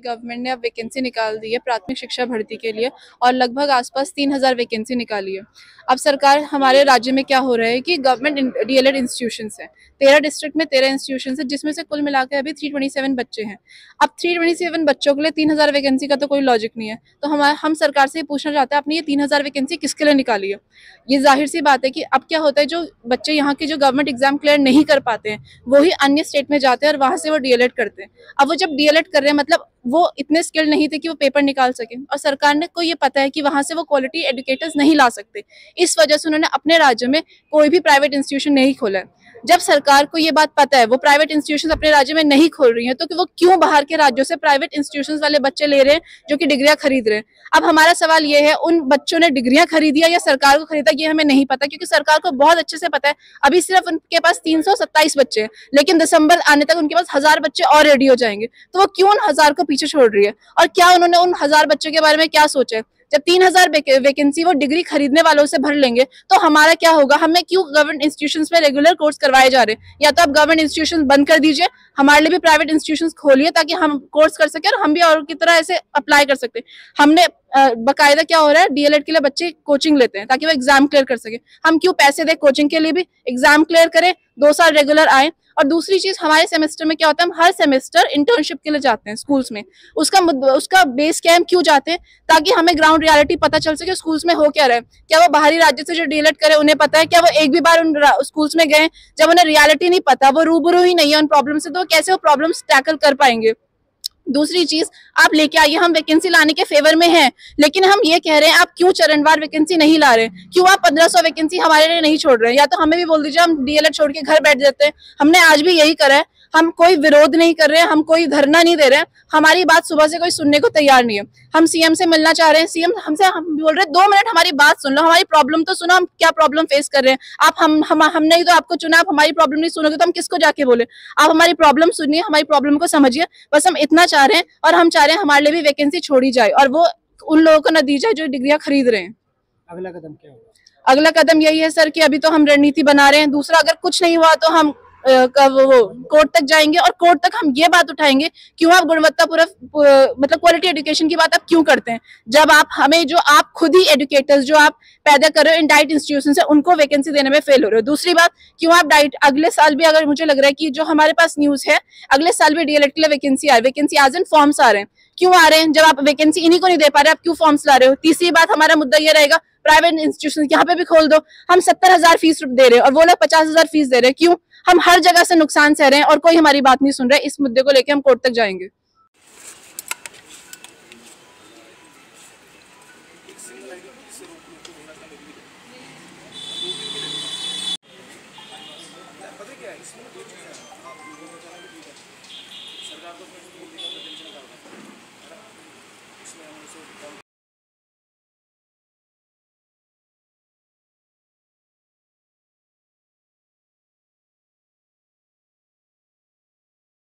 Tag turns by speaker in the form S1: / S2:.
S1: Government ने अब vacancy निकाल दी है प्राथमिक शिक्षा भर्ती के लिए और लगभग आसपास 3000 वैकेंसी निकाली है। अब सरकार हमारे राज्य में क्या हो रहा है कि गवर्नमेंट डीएलएड इंस्टीट्यूशंस है, 13 डिस्ट्रिक्ट में 13 इंस्टीट्यूशंस है, जिसमें से कुल मिलाकर अभी 327 बच्चे हैं। अब 327 बच्चों के लिए 3000 वैकेंसी का तो कोई लॉजिक नहीं है। तो हम सरकार से ये पूछना चाहते हैं, आपने ये 3000 वैकेंसी किसके लिए निकाली है? ये जाहिर सी बात है कि अब क्या होता है, जो बच्चे यहाँ के जो गवर्नमेंट एग्जाम क्लियर नहीं कर पाते हैं वही अन्य स्टेट में जाते हैं और वहां से वो डीएलएड करते हैं। अब वो जब डीएलएड कर रहे हैं मतलब वो इतने स्किल्ड नहीं थे कि वो पेपर निकाल सके, और सरकार ने को ये पता है कि वहां से वो क्वालिटी एजुकेटर्स नहीं ला सकते। इस वजह से उन्होंने अपने राज्य में कोई भी प्राइवेट इंस्टीट्यूशन नहीं खोला है। जब सरकार को ये बात पता है, वो प्राइवेट इंस्टीट्यूशन अपने राज्य में नहीं खोल रही है, तो कि वो क्यों बाहर के राज्यों से प्राइवेट इंस्टीट्यूशन वाले बच्चे ले रहे हैं जो कि डिग्रियां खरीद रहे हैं? अब हमारा सवाल ये है, उन बच्चों ने डिग्रियां खरीदी या सरकार को खरीदा, ये हमें नहीं पता, क्योंकि सरकार को बहुत अच्छे से पता है अभी सिर्फ उनके पास 327 बच्चे हैं, लेकिन दिसंबर आने तक उनके पास 1000 बच्चे और रेडी हो जाएंगे। तो वो क्यों उन 1000 को पीछे छोड़ रही है? और क्या उन्होंने उन 1000 बच्चों के बारे में क्या सोचा है? जब 3000 वैकेंसी वो डिग्री खरीदने वालों से भर लेंगे तो हमारा क्या होगा? हमें क्यों गवर्नमेंट इंस्टीट्यूशंस में रेगुलर कोर्स करवाए जा रहे हैं? या तो आप गवर्नमेंट इंस्टीट्यूशंस बंद कर दीजिए, हमारे लिए भी प्राइवेट इंस्टीट्यूशंस खोलिए ताकि हम कोर्स कर सके और हम भी और की तरह ऐसे अप्लाई कर सकते हैं। हमने बकायदा क्या हो रहा है, डीएलएड के लिए बच्चे कोचिंग लेते हैं ताकि वो एग्जाम क्लियर कर सके। हम क्यों पैसे दें कोचिंग के लिए भी? एग्जाम क्लियर करें, 2 साल रेगुलर आए। और दूसरी चीज, हमारे सेमेस्टर में क्या होता है, हम हर सेमेस्टर इंटर्नशिप के लिए जाते हैं स्कूल्स में। उसका बेस क्या है, हम क्यों जाते हैं? ताकि हमें ग्राउंड रियलिटी पता चल सके स्कूल्स में हो क्या रहा है। क्या वो बाहरी राज्य से जो डीएलएड करे उन्हें पता है? क्या वो एक भी बार उन स्कूल्स में गए? जब उन्हें रियलिटी नहीं पता, वो रूबरू ही नहीं है उन प्रॉब्लम से, तो कैसे वो प्रॉब्लम्स टैकल कर पाएंगे? दूसरी चीज, आप लेके आइए, हम वैकेंसी लाने के फेवर में हैं, लेकिन हम ये कह रहे हैं आप क्यों चरणवार वैकेंसी नहीं ला रहे? क्यों आप 1500 वैकेंसी हमारे लिए नहीं छोड़ रहे हैं? या तो हमें भी बोल दीजिए, हम डीएलएड छोड़ के घर बैठ जाते हैं। हमने आज भी यही करा है, हम कोई विरोध नहीं कर रहे हैं, हम कोई धरना नहीं दे रहे हैं, हमारी बात सुबह से कोई सुनने को तैयार नहीं है। हम सीएम से मिलना चाह रहे हैं, सीएम हम बोल रहे हैं 2 मिनट हमारी बात सुन लो, हमारी प्रॉब्लम तो सुनो, हम क्या प्रॉब्लम फेस कर रहे हैं। आप हमने ही तो आपको चुना, आप हमारी प्रॉब्लम नहीं सुनोगे तो हम किसको जाके बोले? आप हमारी प्रॉब्लम सुनिए, हमारी प्रॉब्लम को समझिए, बस हम इतना चाह रहे हैं। और हम चाह रहे हैं हमारे लिए भी वैकेंसी छोड़ी जाए और वो उन लोगों को न दी जाए जो डिग्रियां खरीद रहे हैं।
S2: अगला कदम क्या होगा?
S1: अगला कदम यही है सर कि अभी तो हम रणनीति बना रहे हैं। दूसरा, अगर कुछ नहीं हुआ तो हम वो कोर्ट तक जाएंगे और कोर्ट तक हम ये बात उठाएंगे, क्यों आप मतलब क्वालिटी एजुकेशन की बात आप क्यों करते हैं, जब आप हमें जो आप खुद ही एजुकेटर्स जो आप पैदा कर रहे हो इन डाइट इंस्टीट्यूशन से, उनको वैकेंसी देने में फेल हो रहे हो। दूसरी बात, क्यों आप डाइट अगले साल भी, अगर मुझे लग रहा है कि जो हमारे पास न्यूज है, अगले साल भी डीएलएड के लिए वैकेंसी आज इन फॉर्म्स आ रहे हैं। क्यों आ रहे हैं? जब आप वैकेंसी इन्हीं को नहीं दे पा रहे, आप क्यों फॉर्म्स ला रहे हो? तीसरी बात, हमारा मुद्दा ये रहेगा, प्राइवेट इंस्टीट्यूशन यहाँ पे भी खोल दो। हम 70,000 फीस दे रहे हैं और वो लोग 50,000 फीस दे रहे हैं। क्यों? हम हर जगह से नुकसान सह रहे हैं और कोई हमारी बात नहीं सुन रहा है। इस मुद्दे को लेकर हम कोर्ट तक जाएंगे।
S3: सरकार को